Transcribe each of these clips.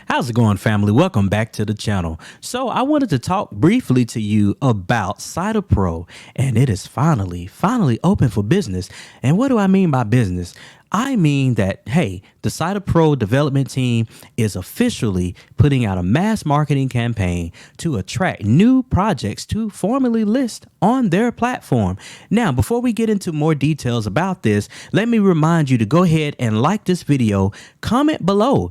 How's it going, family? Welcome back to the channel. So I wanted to talk briefly to you about SaitaPro, and it is finally open for business. And what do I mean by business? I mean that, hey, the SaitaPro development team is officially putting out a mass marketing campaign to attract new projects to formally list on their platform. Now, before we get into more details about this, let me remind you to go ahead and like this video, comment below.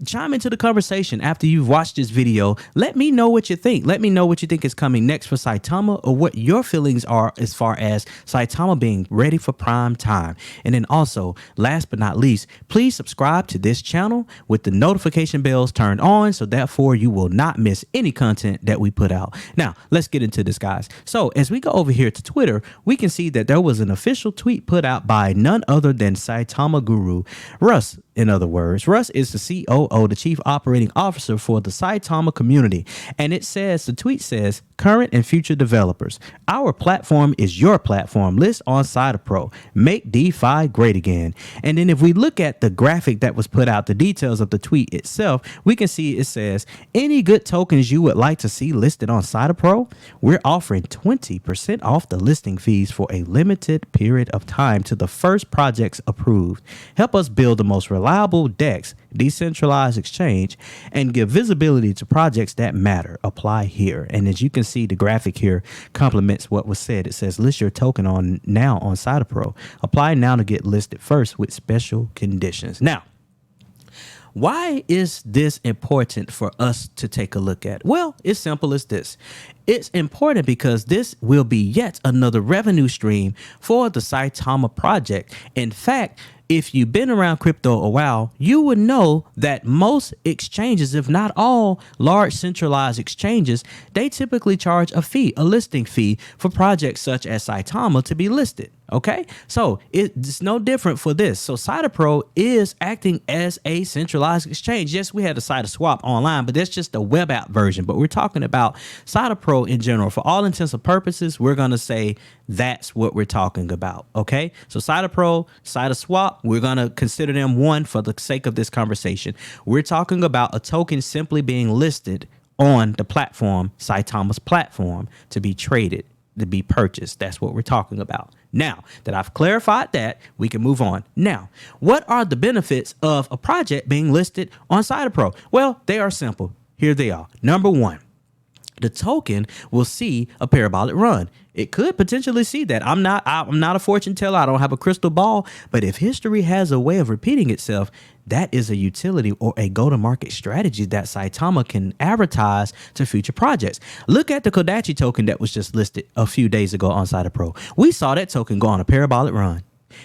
Chime into the conversation after you've watched this video. Let me know what you think. Let me know what you think is coming next for Saitama, or what your feelings are as far as Saitama being ready for prime time. And then also, last but not least, please subscribe to this channel with the notification bells turned on, so therefore you will not miss any content that we put out. Now, let's get into this, guys. So as we go over here to Twitter, we can see that there was an official tweet put out by none other than Saitama guru Russ. In other words, Russ is the COO, the Chief Operating Officer for the Saitama community. And it says, the tweet says, current and future developers, our platform is your platform. List on SaitaPro. Make DeFi great again. And then if we look at the graphic that was put out, the details of the tweet itself, we can see it says, any good tokens you would like to see listed on SaitaPro? We're offering 20% off the listing fees for a limited period of time to the first projects approved. Help us build the most reliable DEX, decentralized exchange, and give visibility to projects that matter. Apply here. And as you can see, the graphic here complements what was said. It says list your token on now on SaitaPro. Apply now to get listed first with special conditions. Now, why is this important for us to take a look at? Well, it's simple as this. It's important because this will be yet another revenue stream for the Saitama project. In fact, if you've been around crypto a while, you would know that most exchanges, if not all large centralized exchanges, they typically charge a fee, a listing fee, for projects such as Saitama to be listed. Okay, so it's no different for this. So SaitaPro is acting as a centralized exchange. Yes, we had the Saitaswap online, but that's just the web app version. But we're talking about SaitaPro in general. For all intents and purposes, we're going to say that's what we're talking about. Okay, so SaitaPro, Saitaswap, we're going to consider them one for the sake of this conversation. We're talking about a token simply being listed on the platform, Saitama's platform, to be traded, to be purchased. That's what we're talking about. Now that I've clarified that, we can move on. Now, what are the benefits of a project being listed on SaitaPro? Well, they are simple. Here they are. Number one, the token will see a parabolic run. It could potentially see that. I'm not a fortune teller. I don't have a crystal ball. But if history has a way of repeating itself, that is a utility or a go-to-market strategy that Saitama can advertise to future projects. Look at the Kodachi token that was just listed a few days ago on SaitaPro. We saw that token go on a parabolic run.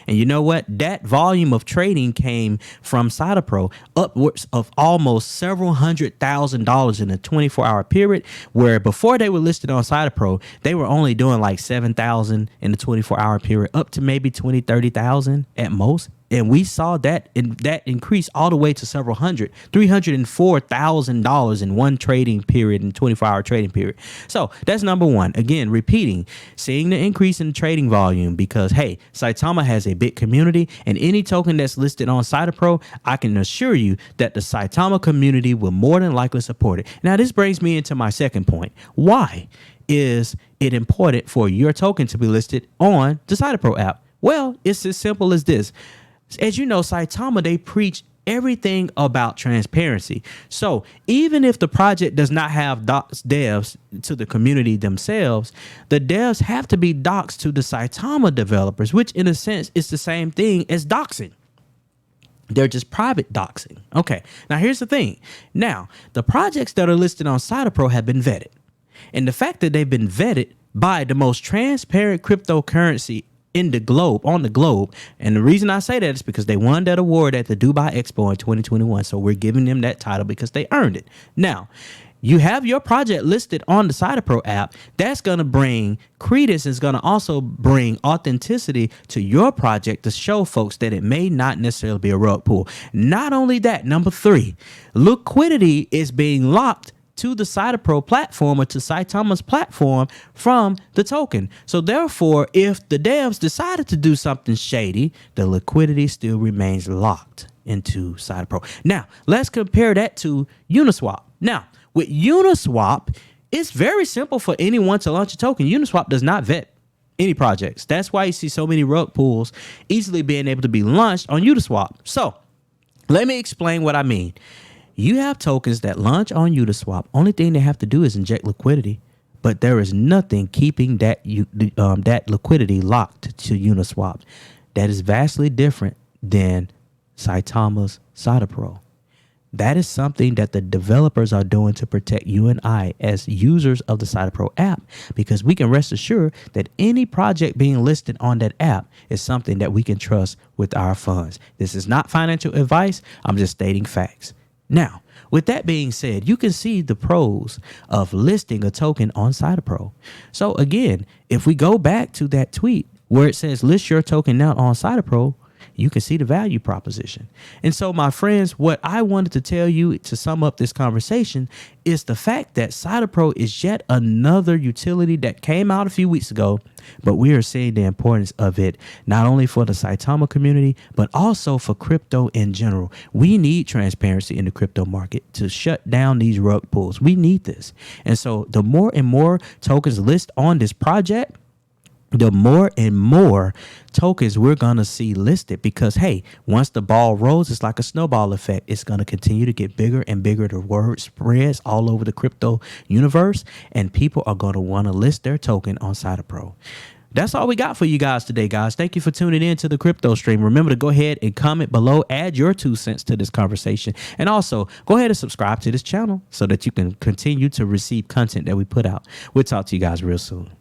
And you know what? That volume of trading came from SaitaPro, upwards of almost several $100,000 in a 24-hour period, where before they were listed on SaitaPro, they were only doing like 7,000 in the 24-hour period, up to maybe 20, 30,000 at most. And we saw that increase all the way to several hundred, $304,000 in one trading period, in 24-hour trading period. So that's number one. Again, repeating, seeing the increase in trading volume because, hey, Saitama has a big community, and any token that's listed on SaitaPro, I can assure you that the Saitama community will more than likely support it. Now, this brings me into my second point. Why is it important for your token to be listed on the SaitaPro app? Well, it's as simple as this. As you know, Saitama, they preach everything about transparency. So even if the project does not have devs to the community themselves, the devs have to be doxed to the Saitama developers, which in a sense is the same thing as doxing. They're just private doxing. Okay, now here's the thing. Now, the projects that are listed on SaitaPro have been vetted. And the fact that they've been vetted by the most transparent cryptocurrency on the globe. And the reason I say that is because they won that award at the Dubai Expo in 2021. So we're giving them that title because they earned it. Now, you have your project listed on the SaitaPro app. That's going to bring credence. It's going to also bring authenticity to your project to show folks that it may not necessarily be a rug pull. Not only that, number three, liquidity is being locked to the SaitaPro platform or to Saitama's platform from the token. So therefore, if the devs decided to do something shady, the liquidity still remains locked. into SaitaPro. Now, let's compare that to Uniswap. Now, with Uniswap, it's very simple for anyone to launch a token. Uniswap does not vet any projects. That's why you see so many rug pulls easily being able to be launched on Uniswap. So let me explain what I mean. You have tokens that launch on Uniswap. Only thing they have to do is inject liquidity, but there is nothing keeping that liquidity locked to Uniswap. That is vastly different than Saitama's SaitaPro. That is something that the developers are doing to protect you and I as users of the SaitaPro app, because we can rest assured that any project being listed on that app is something that we can trust with our funds. This is not financial advice. I'm just stating facts. Now, with that being said, you can see the pros of listing a token on SaitaPro. So again, if we go back to that tweet where it says list your token now on SaitaPro, you can see the value proposition. And so, my friends, what I wanted to tell you to sum up this conversation is the fact that SaitaPro is yet another utility that came out a few weeks ago, but we are seeing the importance of it not only for the Saitama community, but also for crypto in general. We need transparency in the crypto market to shut down these rug pulls. We need this. And so the more and more tokens list on this project, the more and more tokens we're going to see listed, because, hey, once the ball rolls, it's like a snowball effect. It's going to continue to get bigger and bigger. The word spreads all over the crypto universe, and people are going to want to list their token on SaitaPro. That's all we got for you guys today, guys. Thank you for tuning in to the crypto stream. Remember to go ahead and comment below, add your 2 cents to this conversation. And also go ahead and subscribe to this channel so that you can continue to receive content that we put out. We'll talk to you guys real soon.